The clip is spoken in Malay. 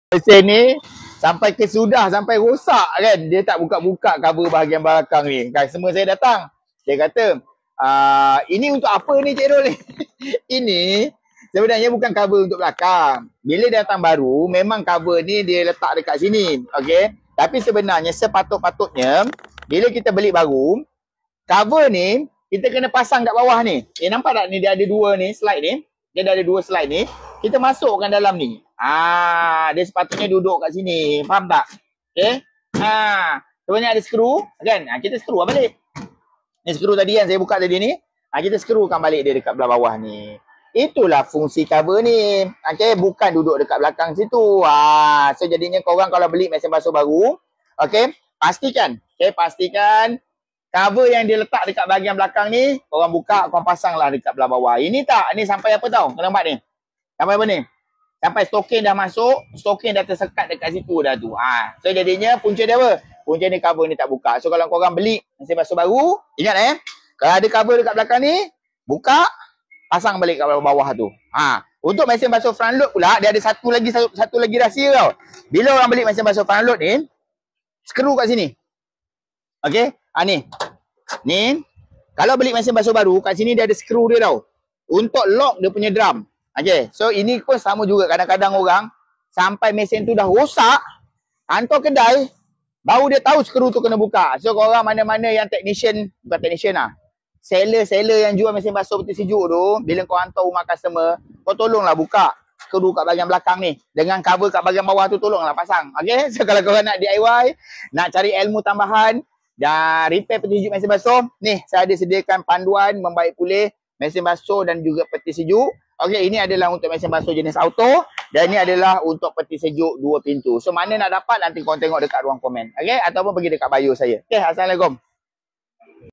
Mesin ni sampai kesudah, sampai rosak kan. Dia tak buka-buka cover bahagian belakang ni. Customer saya datang. Dia kata, ini untuk apa ni Cik Rol ni? Ini sebenarnya bukan cover untuk belakang. Bila datang baru, memang cover ni dia letak dekat sini. Okay? Tapi sebenarnya sepatut-patutnya, bila kita beli baru, cover ni, kita kena pasang kat bawah ni. Nampak tak ni dia ada dua ni, slide ni. Dia ada dua slide ni. Kita masukkan dalam ni. Dia sepatutnya duduk kat sini. Faham tak? Okay. Sebenarnya ada skru. Kan? Kita skru balik. Ni skru tadi yang saya buka tadi ni. Kita skrukan balik dia dekat belah bawah ni. Itulah fungsi cover ni. Okay. Bukan duduk dekat belakang situ. So jadinya korang kalau beli mesin basuh baru. Okay. Pastikan. Okay. Pastikan. Cover yang dia letak dekat bahagian belakang ni, korang buka, korang pasanglah dekat belah bawah. Ini tak, ni sampai apa tau? Kau nampak ni? Sampai apa ni? Sampai stokin dah masuk, stokin dah tersekat dekat situ dah tu. So jadinya punca dia apa? Punca ni cover ni tak buka. So kalau korang beli mesin basuh baru, ingat kalau ada cover dekat belakang ni, buka, pasang balik kat bawah tu. Untuk mesin basuh front load pula, dia ada satu lagi rahsia tau. Bila orang beli mesin basuh front load ni, skru kat sini. Okay. Ni. Kalau beli mesin basuh baru, kat sini dia ada skru dia tau. Untuk lock dia punya drum. Okay. So ini pun sama juga. Kadang-kadang orang sampai mesin tu dah rosak, hantar kedai, baru dia tahu skru tu kena buka. So korang mana-mana yang technician, bukan technician seller yang jual mesin basuh peti sejuk tu, bila kau hantar rumah customer, kau tolonglah buka skru kat bahagian belakang ni. Dengan cover kat bahagian bawah tu tolonglah pasang. Okay. So kalau korang nak DIY, nak cari ilmu tambahan, dan repair peti sejuk mesin basuh, ni saya ada sediakan panduan membaik pulih mesin basuh dan juga peti sejuk. Okey, ini adalah untuk mesin basuh jenis auto dan ini adalah untuk peti sejuk 2 pintu. So mana nak dapat nanti korang tengok dekat ruang komen. Okey, ataupun pergi dekat bio saya. Okey, assalamualaikum.